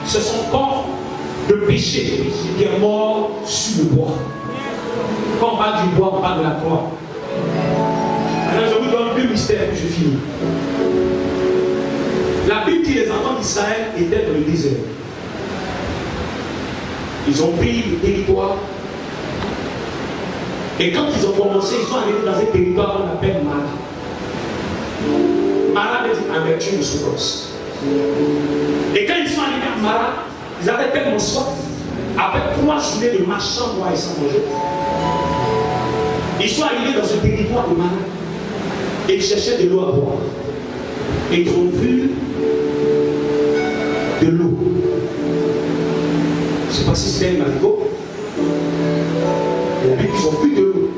C'est son corps de péché qui est mort sur le bois. Quand on parle du bois, on parle de la croix. Alors je vous donne deux mystères et je finis. La Bible dit que les enfants d'Israël étaient dans le désert. Ils ont pris le territoire. Et quand ils ont commencé, ils sont arrivés dans un territoire qu'on appelle Mara. Mara veut dire amertume et souffrance. Et quand ils sont arrivés à Mara, ils avaient tellement soif. Après 3 journées de marche sans boire et sans manger, ils sont arrivés dans ce territoire de Mara. Et ils cherchaient de l'eau à boire. Et ils ont vu de l'eau. Je ne sais pas si c'est un marigot. Et ils ont vu de l'eau.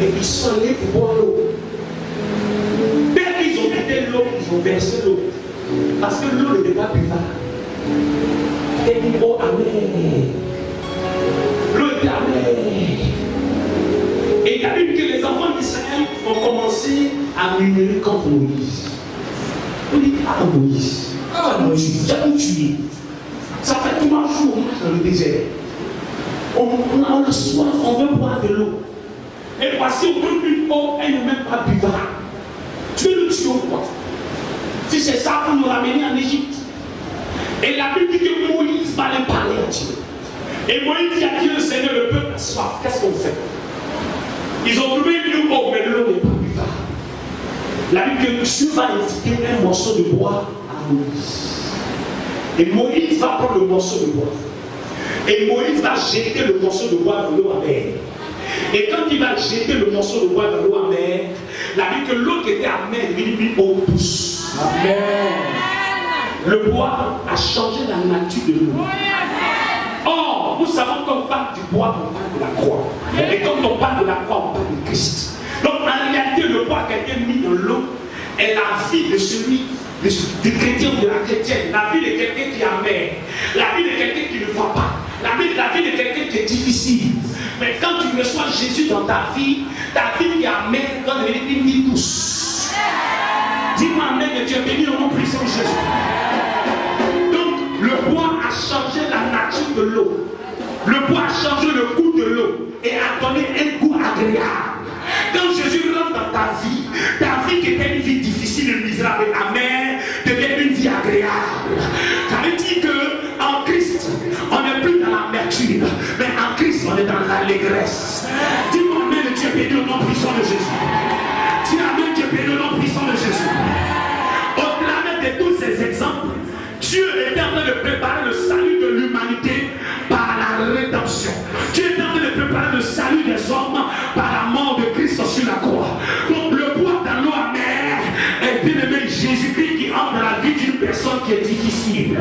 Et ils sont allés pour boire l'eau. Dès qu'ils ont quitté l'eau, ils ont versé l'eau. Parce que l'eau n'était pas buvable. C'était une eau amère. L'eau était amère. Et il y a eu que les enfants d'Israël ont commencé à murmurer contre Moïse. On dit, ah Moïse, j'ai tout tué. Ça fait 3 jours dans le désert. On a soif, on veut boire de l'eau. Et voici, on veut une eau, elle n'est même pas buvable. Tu veux le tuer ou quoi? Si c'est ça pour nous ramener en Égypte. Et la Bible dit que Moïse va aller parler à Dieu. Et Moïse dit à Dieu, Seigneur, le peuple a soif. Qu'est-ce qu'on fait? Ils ont trouvé une eau, mais l'eau n'est pas buvable. La Bible dit que Dieu va indiquer un morceau de bois à Moïse. Et Moïse va prendre le morceau de bois. Et Moïse va jeter le morceau de bois dans l'eau amère. Et quand il va jeter le morceau de bois dans l'eau amère, la Bible dit que l'eau qui était amère devient une eau douce. Amen. Le bois a changé la nature de l'eau. Or, nous savons qu'on parle du bois, on parle de la croix. Et quand on parle de la croix, on parle de Christ. Donc en réalité, le bois qui a été mis dans l'eau est la vie de celui du chrétien ou de la chrétienne. La vie de quelqu'un qui est amer. La vie de quelqu'un qui ne voit pas. La vie de quelqu'un qui est difficile. Mais quand tu reçois Jésus dans ta vie qui est amère doit devenir une vie douce. Dis-moi amen et tu es béni au nom puissant de Jésus. Donc le bois a changé la nature de l'eau. Le bois a changé le goût de l'eau et a donné un goût agréable. Quand Jésus rentre dans ta vie qui était une vie difficile et misérable et amère, devient une vie agréable. Ça veut dire qu'en Christ, on n'est plus dans l'amertume, mais en Christ, on est dans l'allégresse. Dis-moi amen, Dieu béni au nom puissant de Jésus. Dis amen, Dieu béni au nom puissant de Jésus. Au-delà de tous ces exemples, Dieu est en train de préparer le salut de l'humanité par la rédemption. Dieu est en train de préparer le salut des hommes par la mort de Christ sur la croix. Donc le bois dans l'eau amère est bien aimé Jésus-Christ qui entre dans la vie d'une personne qui est difficile.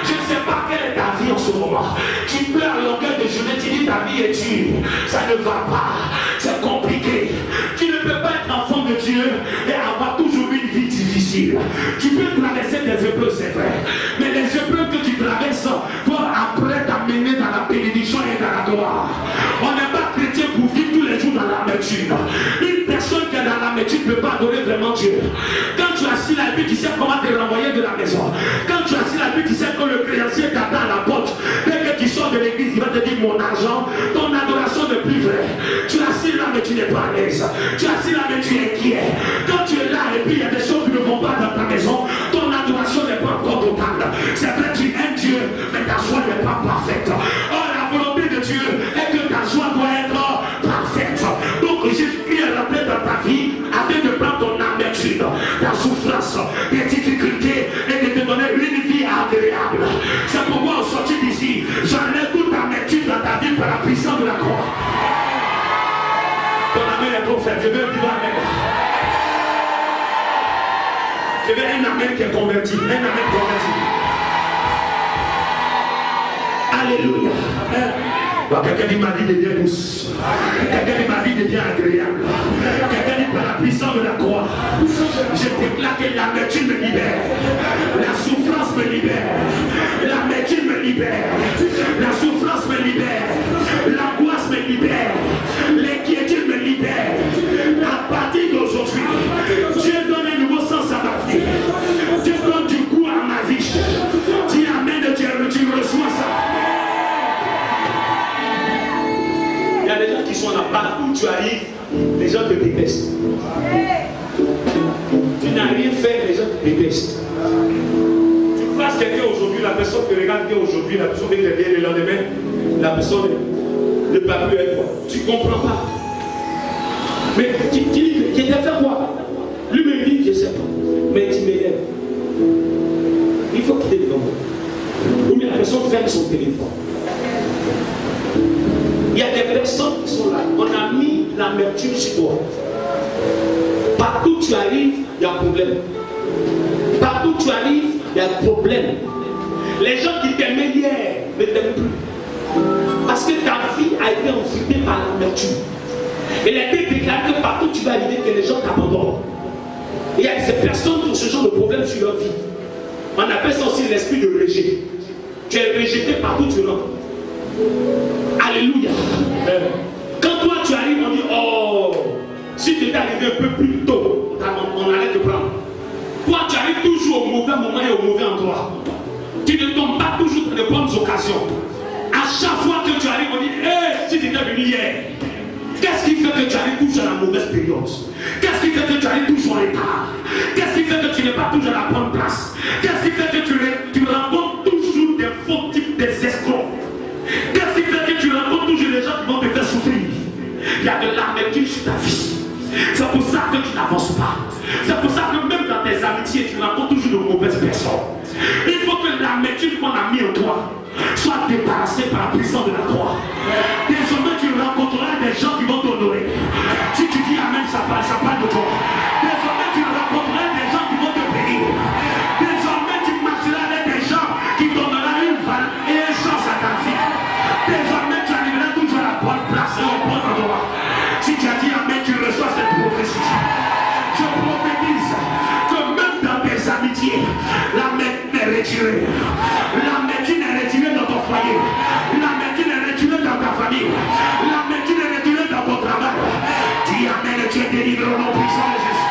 Je ne sais pas quelle est ta vie en ce moment. Tu pleures à longueur de journée, tu dis ta vie est dure, ça ne va pas, c'est compliqué. Tu ne peux pas être enfant de Dieu et avoir toujours une vie difficile. Tu peux traverser des épreuves, c'est vrai, mais les épreuves que tu traverses vont après t'amener dans la bénédiction et dans la gloire. On n'est pas chrétien pour vivre tous les jours dans l'amertume. Une personne qui est dans l'amertume ne peut pas adorer vraiment Dieu. Quand tu as assis la vie, tu sais comment te renvoyer de la maison. Quand tu as assis la vie, tu sais que le créancier t'attend à la porte. Dès que tu sors de l'église, il va te dire mon argent, ton adoration n'est plus vraie. Tu as assis là, mais tu n'es pas à l'aise. Tu as assis là, mais tu es inquiet. Quand tu es là et puis il y a des choses qui ne vont pas dans ta maison, ton adoration n'est pas encore totale. C'est vrai, tu aimes Dieu, mais ta joie n'est pas parfaite. Or, la volonté de Dieu est que ta joie doit être parfaite. Donc, Jésus-Christ est rentré dans ta vie afin de prendre ton amertume, ta souffrance, tes difficultés et de te donner une vie agréable. C'est pourquoi au sortir d'ici, j'enlève toute amertume dans ta vie par la puissance de la croix. Ton amen est trop faible, je veux vivre avec. Je veux un amen qui est converti, un amen converti. Alléluia. Quelqu'un dit ma vie devient douce. Quelqu'un dit ma vie devient agréable. Quelqu'un dit par la puissance de la croix. Je déclare que l'amertume me libère. La souffrance me libère. L'amertume me libère. La souffrance me libère. L'angoisse me libère. L'inquiétude me libère. À partir d'aujourd'hui, Dieu donne un nouveau sens à ma vie. Dieu donne du goût à Tu croises quelqu'un aujourd'hui, la personne que regarde bien aujourd'hui, la personne qui est bien le lendemain, la personne ne parle plus avec toi. Tu ne comprends pas. Mais tu dis, qui t'a fait quoi? Lui me dit, je ne sais pas. Mais tu m'élèves. Il faut quitter le monde. Ou bien la personne ferme son téléphone. Il y a des personnes qui sont là. On a mis l'amertume sur toi. Partout où tu arrives, il y a un problème. Partout où tu arrives, il y a un problème. Les gens qui t'aimaient hier ne t'aiment plus. Parce que ta vie a été enfouie par l'amertume. Il a été déclaré que partout où tu vas arriver, que les gens t'abandonnent. Il y a ces personnes qui ont ce genre de problème sur leur vie. On appelle ça aussi l'esprit de rejet. Tu es rejeté partout où tu rentres. Alléluia. Quand toi tu arrives, on dit, oh, si tu étais arrivé un peu plus tôt, on allait te prendre. Toi tu arrives toujours au mauvais moment et au mauvais endroit. Tu ne tombes pas toujours dans de bonnes occasions. À chaque fois que tu arrives, on dit, hé, si tu étais venu hier, qu'est-ce qui fait que tu arrives toujours à la mauvaise période? Qu'est-ce qui fait que tu arrives toujours en retard? Qu'est-ce qui fait que tu n'es pas toujours à la bonne place? Qu'est-ce qui fait que tu rencontres toujours des faux types, des escrocs? Qu'est-ce qui fait que tu rencontres toujours les gens qui vont te faire souffrir? Il y a de l'amertume sur ta vie. C'est pour ça que tu n'avances pas. C'est pour ça que même dans tes amitiés, tu rencontres toujours de mauvaises personnes. Il faut que l'amertume qu'on a mis en toi soit débarrassée par la puissance de la croix. Désormais, tu rencontreras des gens qui vont t'honorer. Si tu dis Amen, ça parle de toi. Désormais, tu rencontreras des gens qui vont te bénir. Désormais, tu marcheras avec des gens qui donneront une valeur et un sens à ta vie. Désormais, tu arriveras toujours à la bonne place et au bon endroit. Si tu as dit Amen, tu reçois cette prophétie. Je prophétise que même dans tes amitiés, l'amertume est retirée. L'amertume est retirée dans ton foyer. L'amertume est retirée dans ta famille. L'amertume est retirée dans ton travail. Dis Amen et tu es délivré au nom puissant de Jésus.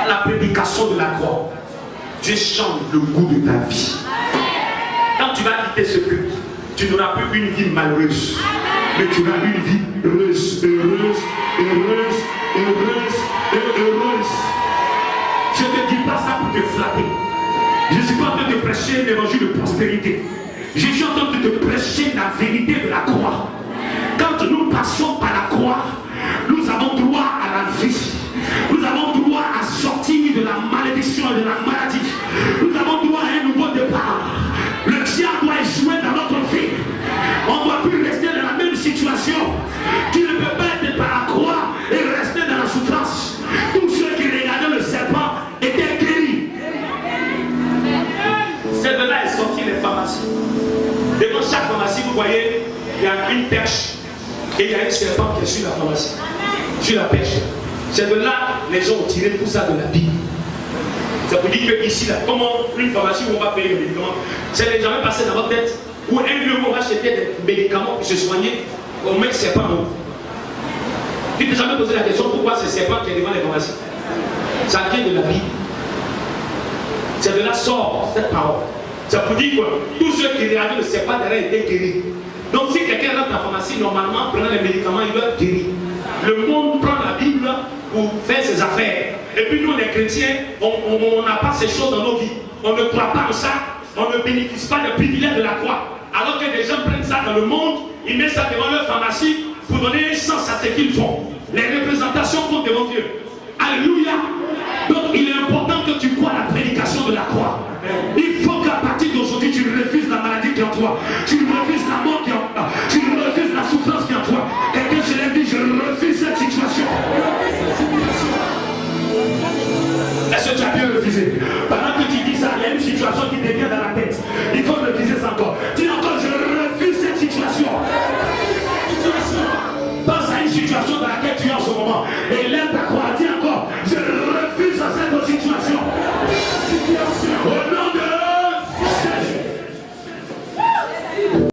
À la prédication de la croix, Dieu change le goût de ta vie. Quand tu vas quitter ce culte, tu n'auras plus une vie malheureuse, mais tu auras une vie heureuse, heureuse, heureuse, heureuse, heureuse. Je ne te dis pas ça pour te flatter. Je ne suis pas en train de te prêcher l'évangile de prospérité. Je suis en train de te prêcher la vérité de la croix. Quand nous passons par la croix, nous avons droit à la vie. Nous avons droit à sortir de la malédiction et de la maladie. Nous avons droit à un nouveau départ. Le diable doit échouer dans notre vie. On ne doit plus rester dans la même situation. Tu ne peux pas être par la croix et rester dans la souffrance. Tous ceux qui regardaient le serpent étaient guéris. C'est de là est sorti les pharmacies. Devant chaque pharmacie, vous voyez, il y a une perche et il y a un serpent qui est sur la pharmacie, sur la perche. C'est de là les gens ont tiré tout ça de la Bible. Ça vous dit que ici, là, comment une pharmacie où on va payer les médicaments, ça n'est jamais passé dans votre tête, où un lieu où on va acheter des médicaments pour se soigner, on met le serpent. Tu t'es jamais posé la question pourquoi ce serpent qui est devant les pharmacies? Ça vient de la Bible. C'est de là sort cette parole. Ça vous dit quoi? Tous ceux qui regardaient le serpent derrière étaient guéris. Donc si quelqu'un rentre à la pharmacie, normalement, prenant les médicaments, il doit être guéri. Le monde prend la Bible pour faire ses affaires. Et puis nous les chrétiens, on n'a pas ces choses dans nos vies. On ne croit pas en ça, on ne bénéficie pas des privilèges de la croix. Alors que les gens prennent ça dans le monde, ils mettent ça devant leur pharmacie pour donner un sens à ce qu'ils font. Les représentations comptent devant Dieu. Alléluia. Donc il est important que tu crois à la prédication de la croix. Il faut qu'à partir d'aujourd'hui tu refuses la maladie qui est en toi. Tu refuses la mort qui est en toi. Tu refuses la souffrance qui est en toi. Et que je l'ai dit, je refuse cette situation. Est-ce que tu as bien refusé?